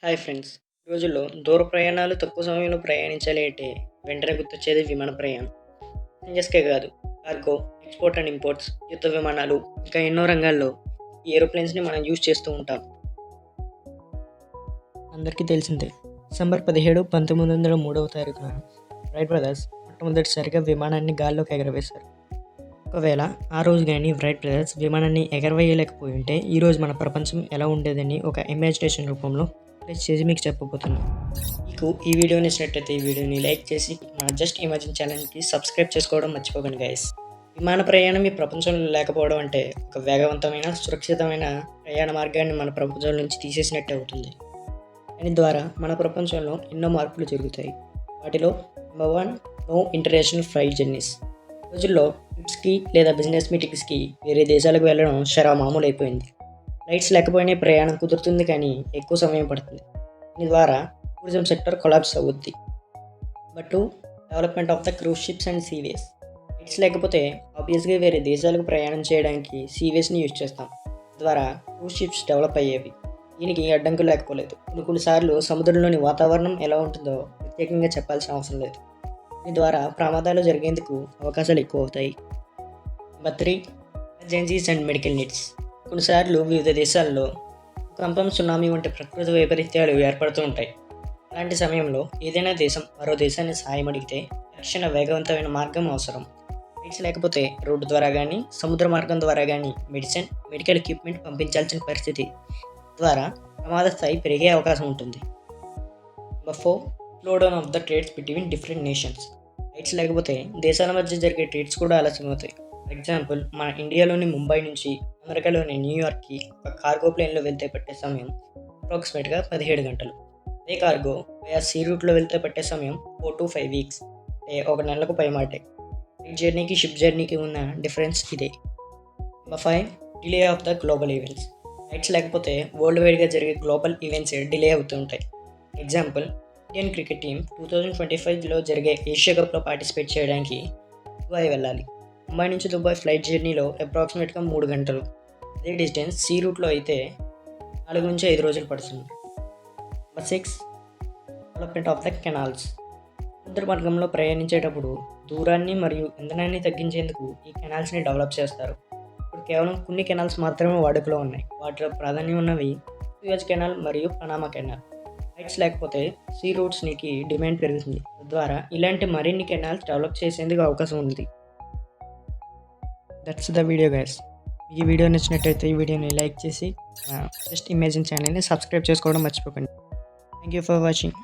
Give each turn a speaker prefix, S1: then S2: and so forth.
S1: Hi friends. ఈ రోజుల్లో దూర ప్రయాణాలు తక్కువ సమయంలో ప్రయాణించాలి అంటే వెంటనే గుర్తొచ్చేది విమాన ప్రయాణం. ప్యాసింజర్స్‌కే కాదు, కార్గో, ఎక్స్‌పోర్ట్ అండ్ ఇంపోర్ట్స్, యుద్ధ విమానాలు, ఇంకా ఎన్నో రంగాల్లో ఈ ఏరోప్లేన్స్‌ని మనం యూజ్ చేస్తూ ఉంటాం. అందరికీ తెలిసిందే. డిసెంబర్ 17, 1903 రైట్ బ్రదర్స్ మొట్టమొదటిసారిగా విమానాన్ని గాల్లోకి ఎగరవేశారు. ఒకవేళ ఆ రోజు కానీ రైట్ బ్రదర్స్ విమానాన్ని ఎగరవేయలేకపోయి ఉంటే ఈరోజు మన ప్రపంచం ఎలా ఉండేదని ఒక ఇమాజినేషన్ రూపంలో ప్లేస్ చేసి మీకు చెప్పబోతున్నాను. మీకు ఈ వీడియో నచ్చినట్టయితే ఈ వీడియోని లైక్ చేసి మన జస్ట్ ఇమాజిన్ ఛానల్కి సబ్స్క్రైబ్ చేసుకోవడం మర్చిపోకండి గైస్. విమాన ప్రయాణం ఈ ప్రపంచంలో లేకపోవడం అంటే ఒక వేగవంతమైన సురక్షితమైన ప్రయాణ మార్గాన్ని మన ప్రపంచం నుంచి తీసేసినట్టే అవుతుంది. దీని ద్వారా మన ప్రపంచంలో ఎన్నో మార్పులు జరుగుతాయి. వాటిలో number 1, no international flight journeys. రోజుల్లో ట్రిప్స్కి లేదా బిజినెస్ మీటింగ్స్కి వేరే దేశాలకు వెళ్ళడం మామూలు అయిపోయింది. ఫ్లైట్స్ లేకపోయినా ప్రయాణం కుదురుతుంది, కానీ ఎక్కువ సమయం పడుతుంది. దీని ద్వారా టూరిజం సెక్టర్ కొలాప్స్ అవుద్ది. But development of the cruise ships and seaways. Flights లేకపోతే ఆబ్వియస్గా వేరే దేశాలకు ప్రయాణం చేయడానికి సీవేస్ని యూజ్ చేస్తాం. ద్వారా క్రూజ్ షిప్స్ డెవలప్ అయ్యేవి. దీనికి అడ్డంకులు లేకపోలేదు. కొన్నిసార్లు సముద్రంలోని వాతావరణం ఎలా ఉంటుందో ప్రత్యేకంగా చెప్పాల్సిన అవసరం లేదు. దీని ద్వారా ప్రమాదాలు జరిగేందుకు అవకాశాలు ఎక్కువ అవుతాయి. Number 3, emergencies and medical needs. కొన్నిసార్లు వివిధ దేశాల్లో భూకంపం, సునామీ వంటి ప్రకృతి వైపరీత్యాలు ఏర్పడుతూ ఉంటాయి. అలాంటి సమయంలో ఏదైనా దేశం మరో దేశాన్ని సాయం అడిగితే తక్షణ వేగవంతమైన మార్గం అవసరం. ఫ్లైట్స్ లేకపోతే రోడ్డు ద్వారా కానీ సముద్ర మార్గం ద్వారా కానీ మెడికల్ ఎక్విప్మెంట్ పంపించాల్సిన పరిస్థితి ద్వారా ప్రమాద స్థాయి పెరిగే అవకాశం ఉంటుంది. Number 4, slow down of the trades between different nations. Flights లేకపోతే దేశాల మధ్య జరిగే ట్రేడ్స్ కూడా ఆలస్యం అవుతాయి. ఫర్ ఎగ్జాంపుల్, మన ఇండియాలోని ముంబై నుంచి అమెరికాలోని న్యూయార్క్కి ఒక కార్గో ప్లేన్లో వెళ్తే పట్టే సమయం అప్రాక్సిమేట్గా 17 గంటలు. అదే కార్గో వయా సీ రూట్లో వెళ్తే పట్టే సమయం 4 to 5 వీక్స్, అంటే 1 నెలకు పైమాటే. ఫ్లైట్ జర్నీకి షిప్ జర్నీకి ఉన్న డిఫరెన్స్ ఇదే. Number 5, delay of the global events. Flights లేకపోతే వరల్డ్ వైడ్గా జరిగే గ్లోబల్ ఈవెంట్స్ డిలే అవుతూ ఉంటాయి. ఎగ్జాంపుల్, ఇండియన్ క్రికెట్ టీం 2025లో జరిగే ఏషియా కప్లో పార్టిసిపేట్ చేయడానికి దుబాయ్ వెళ్ళాలి. ముంబై నుంచి దుబాయ్ ఫ్లైట్ జర్నీలో అప్రాక్సిమేట్గా 3 గంటలు. అదే డిస్టెన్స్ సీ రూట్లో అయితే 4 నుంచి 5 రోజులు పడుతుంది. Number 6, development of the canals. సముద్ర మార్గంలో ప్రయాణించేటప్పుడు దూరాన్ని మరియు ఇంధనాన్ని తగ్గించేందుకు ఈ కెనాల్స్ని డెవలప్ చేస్తారు. ఇప్పుడు కేవలం కొన్ని కెనాల్స్ మాత్రమే వాడుకలో ఉన్నాయి. వాటిలో ప్రాధాన్యం ఉన్నవి సూయజ్ కెనాల్ మరియు పనామా కెనాల్. ఫ్లైట్స్ లేకపోతే సీ రూట్స్కి డిమాండ్ పెరుగుతుంది. తద్వారా ఇలాంటి మరిన్ని కెనాల్స్ డెవలప్ చేసేందుకు అవకాశం ఉంది. That's the video guys. ఈ వీడియో నచ్చినట్టయితే ఈ వీడియోని లైక్ చేసి జస్ట్ ఇమేజిన్ ఛానల్ని సబ్స్క్రైబ్ చేసుకోవడం మర్చిపోకండి. Thank you for watching.